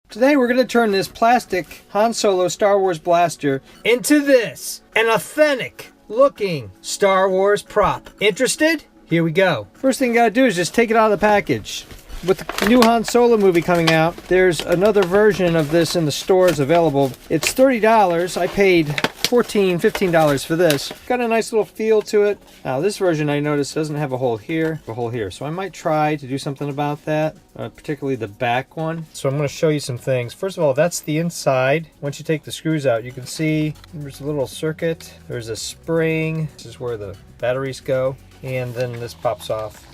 Today we're going to turn this plastic Han Solo Star Wars blaster into this, an authentic looking Star Wars prop. Interested? Here we go. First thing you gotta do is just take it out of the package. With the new Han Solo movie coming out, there's another version of this in the stores available. It's $30. I paid $15 for this. Got a nice little feel to it. Now this version I noticed doesn't have a hole here, so I might try to do something about that, particularly the back one. So I'm going to show you some things. First of all, that's the inside. Once you take the screws out, you can see there's a little circuit. There's a spring. This is where the batteries go, and then this pops off.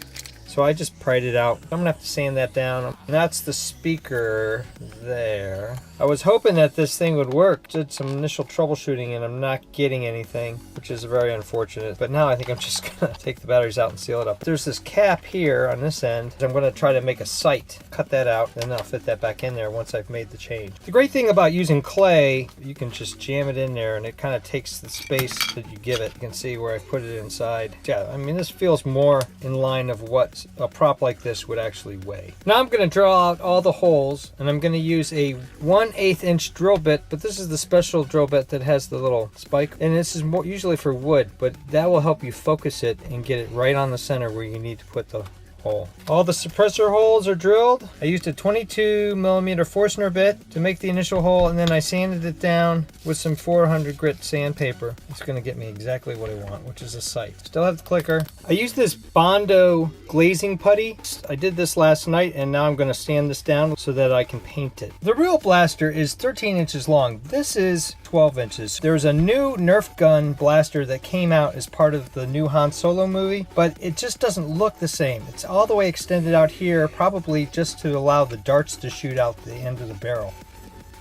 So I just pried it out. I'm gonna have to sand that down. And that's the speaker there. I was hoping that this thing would work. Did some initial troubleshooting and I'm not getting anything, which is very unfortunate. But now I think I'm just gonna take the batteries out and seal it up. There's this cap here on this end. I'm gonna try to make a sight. Cut that out, and then I'll fit that back in there once I've made the change. The great thing about using clay, you can just jam it in there and it kind of takes the space that you give it. You can see where I put it inside. Yeah, I mean, this feels more in line of what a prop like this would actually weigh. Now I'm going to draw out all the holes, and I'm going to use a 1/8 inch drill bit, but this is the special drill bit that has the little spike, and this is more usually for wood, but that will help you focus it and get it right on the center where you need to put the hole. All the suppressor holes are drilled. I used a 22mm Forstner bit to make the initial hole, and then I sanded it down with some 400 grit sandpaper. It's going to get me exactly what I want, which is a sight. Still have the clicker. I used this Bondo glazing putty. I did this last night, and now I'm going to sand this down so that I can paint it. The real blaster is 13 inches long. This is 12 inches. There's a new Nerf gun blaster that came out as part of the new Han Solo movie, but it just doesn't look the same. It's all the way extended out here, probably just to allow the darts to shoot out the end of the barrel.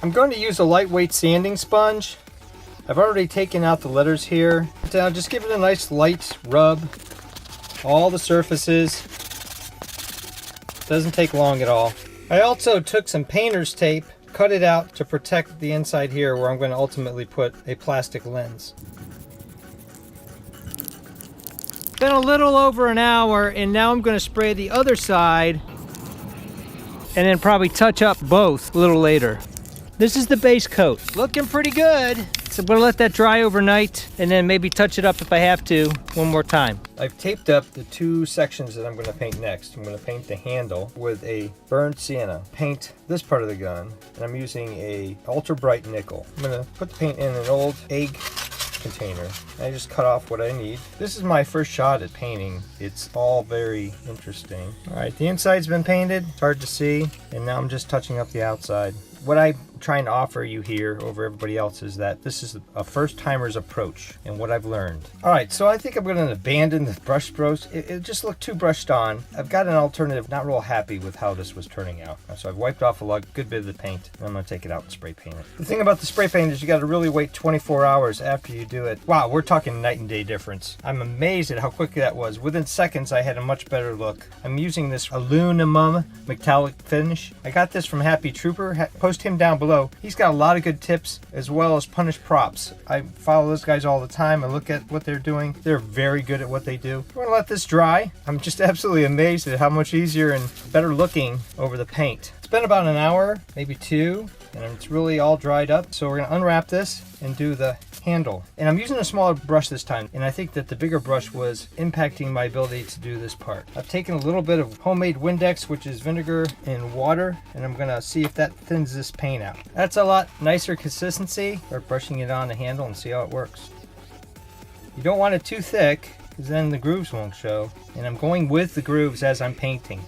I'm going to use a lightweight sanding sponge. I've already taken out the letters here. Now just give it a nice light rub. All the surfaces. Doesn't take long at all. I also took some painter's tape, cut it out to protect the inside here where I'm going to ultimately put a plastic lens. Been a little over an hour, and now I'm going to spray the other side and then probably touch up both a little later. This is the base coat. Looking pretty good. So I'm going to let that dry overnight and then maybe touch it up if I have to one more time. I've taped up the two sections that I'm going to paint next. I'm going to paint the handle with a burnt sienna. Paint this part of the gun, and I'm using a ultra bright nickel. I'm going to put the paint in an old egg container. I just cut off what I need. This is my first shot at painting. It's all very interesting. All right, the inside's been painted. It's hard to see, and now I'm just touching up the outside. What I'm trying to offer you here over everybody else is that this is a first-timer's approach and what I've learned. All right, so I think I'm going to abandon the brush strokes. It just looked too brushed on. I've got an alternative. Not real happy with how this was turning out. So I've wiped off a good bit of the paint, and I'm going to take it out and spray paint it. The thing about the spray paint is you got to really wait 24 hours after you do it. Wow, we're talking night and day difference. I'm amazed at how quick that was. Within seconds, I had a much better look. I'm using this aluminum metallic finish. I got this from Happy Trooper. Post him down below. He's got a lot of good tips as well as punished props. I follow those guys all the time. I look at what they're doing. They're very good at what they do. We're gonna let this dry. I'm just absolutely amazed at how much easier and better looking over the paint. It's been about an hour, maybe two, and it's really all dried up. So we're gonna unwrap this and do the handle. And I'm using a smaller brush this time, and I think that the bigger brush was impacting my ability to do this part. I've taken a little bit of homemade Windex, which is vinegar and water, and I'm gonna see if that thins this paint out. That's a lot nicer consistency. Start brushing it on the handle and see how it works. You don't want it too thick, because then the grooves won't show. And I'm going with the grooves as I'm painting.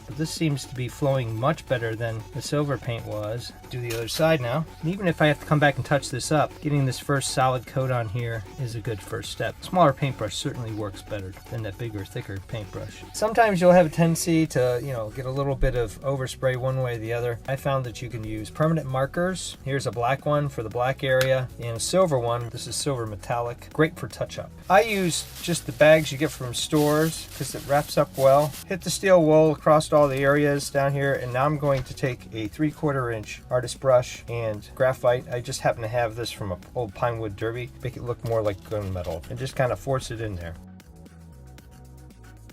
But this seems to be flowing much better than the silver paint was. Do the other side now. And even if I have to come back and touch this up, getting this first solid coat on here is a good first step. Smaller paintbrush certainly works better than that bigger, thicker paintbrush. Sometimes you'll have a tendency to, get a little bit of overspray one way or the other. I found that you can use permanent markers. Here's a black one for the black area and a silver one. This is silver metallic. Great for touch-up. I use just the bags you get from stores because it wraps up well. Hit the steel wool across all the areas down here, and now I'm going to take a 3/4 inch artist brush and graphite. I just happen to have this from an old pine wood derby. Make it look more like gunmetal and just kind of force it in there.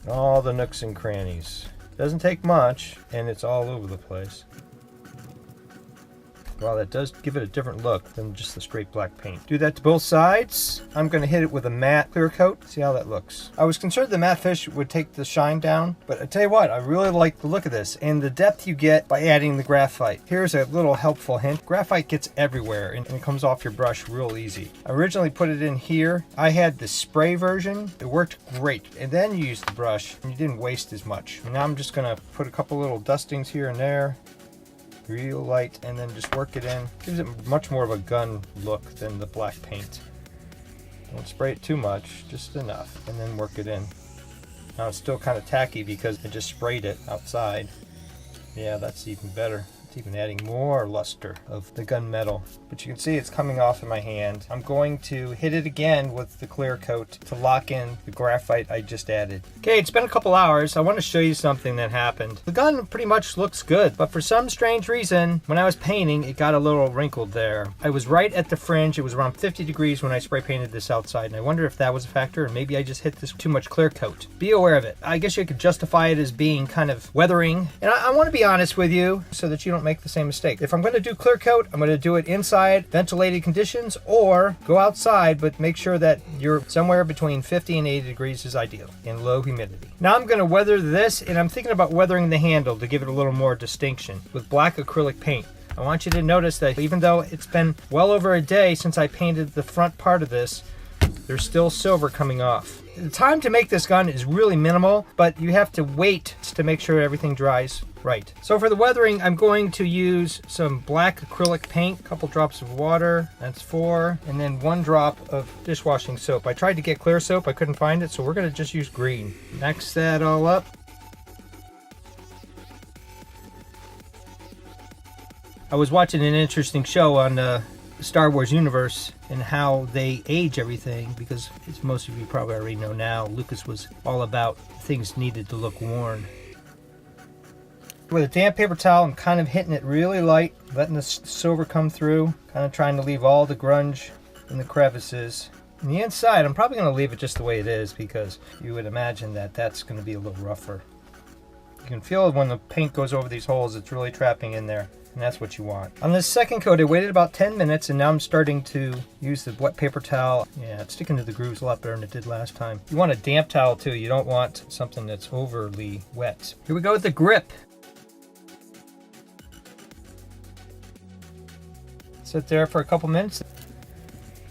All the nooks and crannies. Doesn't take much, and it's all over the place. Well, that does give it a different look than just the straight black paint. Do that to both sides. I'm going to hit it with a matte clear coat. See how that looks. I was concerned the matte finish would take the shine down, but I tell you what, I really like the look of this and the depth you get by adding the graphite. Here's a little helpful hint. Graphite gets everywhere and it comes off your brush real easy. I originally put it in here. I had the spray version. It worked great. And then you use the brush and you didn't waste as much. And now I'm just going to put a couple little dustings here and there. Real light, and then just work it in. Gives it much more of a gun look than the black paint. Don't spray it too much, just enough, and then work it in. Now it's still kind of tacky because I just sprayed it outside. Yeah, that's even better. It's even adding more luster of the gunmetal. But you can see it's coming off in my hand. I'm going to hit it again with the clear coat to lock in the graphite I just added. Okay, it's been a couple hours. I want to show you something that happened. The gun pretty much looks good, but for some strange reason, when I was painting, it got a little wrinkled there. I was right at the fringe. It was around 50 degrees when I spray painted this outside, and I wonder if that was a factor, and maybe I just hit this too much clear coat. Be aware of it. I guess you could justify it as being kind of weathering, and I want to be honest with you so that you don't make the same mistake. If I'm going to do clear coat, I'm going to do it inside ventilated conditions, or go outside, but make sure that you're somewhere between 50 and 80 degrees is ideal in low humidity. Now I'm going to weather this, and I'm thinking about weathering the handle to give it a little more distinction with black acrylic paint. I want you to notice that even though it's been well over a day since I painted the front part of this, there's still silver coming off. The time to make this gun is really minimal, but you have to wait to make sure everything dries right. So for the weathering, I'm going to use some black acrylic paint, a couple drops of water, that's 4, and then 1 drop of dishwashing soap. I tried to get clear soap, I couldn't find it, so we're going to just use green. Mix that all up. I was watching an interesting show on the Star Wars universe and how they age everything, because as most of you probably already know now, Lucas was all about things needed to look worn. With a damp paper towel, I'm kind of hitting it really light, letting the silver come through, kind of trying to leave all the grunge in the crevices. On the inside, I'm probably going to leave it just the way it is, because you would imagine that that's going to be a little rougher. You can feel when the paint goes over these holes, it's really trapping in there. And that's what you want. On this second coat, I waited about 10 minutes, and now I'm starting to use the wet paper towel. Yeah, it's sticking to the grooves a lot better than it did last time. You want a damp towel too. You don't want something that's overly wet. Here we go with the grip. Sit there for a couple minutes.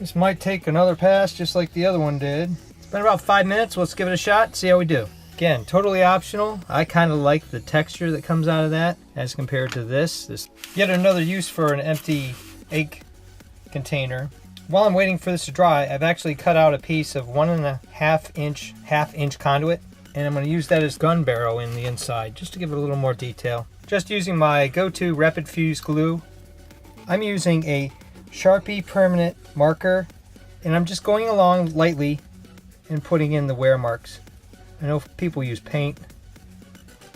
This might take another pass just like the other one did. It's been about 5 minutes. Let's give it a shot, see how we do. Again, totally optional. I kind of like the texture that comes out of that as compared to this. Yet another use for an empty egg container. While I'm waiting for this to dry, I've actually cut out a piece of 1.5 inch conduit, and I'm going to use that as gun barrel in the inside just to give it a little more detail. Just using my go-to rapid fuse glue. I'm using a Sharpie permanent marker, and I'm just going along lightly and putting in the wear marks. I know people use paint,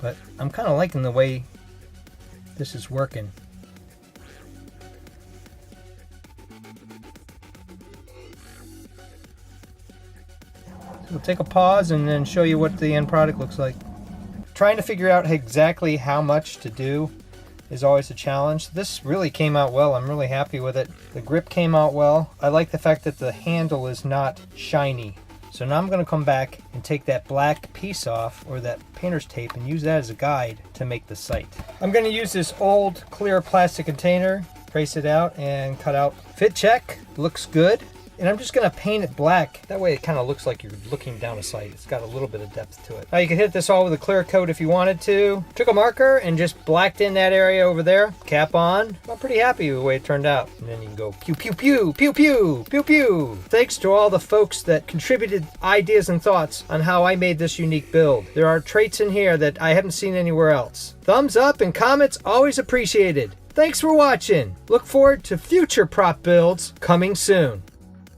but I'm kind of liking the way this is working. So we'll take a pause and then show you what the end product looks like. Trying to figure out exactly how much to do is always a challenge. This really came out well. I'm really happy with it. The grip came out well. I like the fact that the handle is not shiny. So now I'm going to come back and take that black piece off, or that painter's tape, and use that as a guide to make the sight. I'm going to use this old clear plastic container, trace it out, and cut out. Fit check, looks good. And I'm just going to paint it black. That way it kind of looks like you're looking down a sight. It's got a little bit of depth to it. Now you can hit this all with a clear coat if you wanted to. Took a marker and just blacked in that area over there. Cap on. I'm pretty happy with the way it turned out. And then you can go pew pew pew, pew pew, pew pew. Thanks to all the folks that contributed ideas and thoughts on how I made this unique build. There are traits in here that I haven't seen anywhere else. Thumbs up and comments always appreciated. Thanks for watching. Look forward to future prop builds coming soon.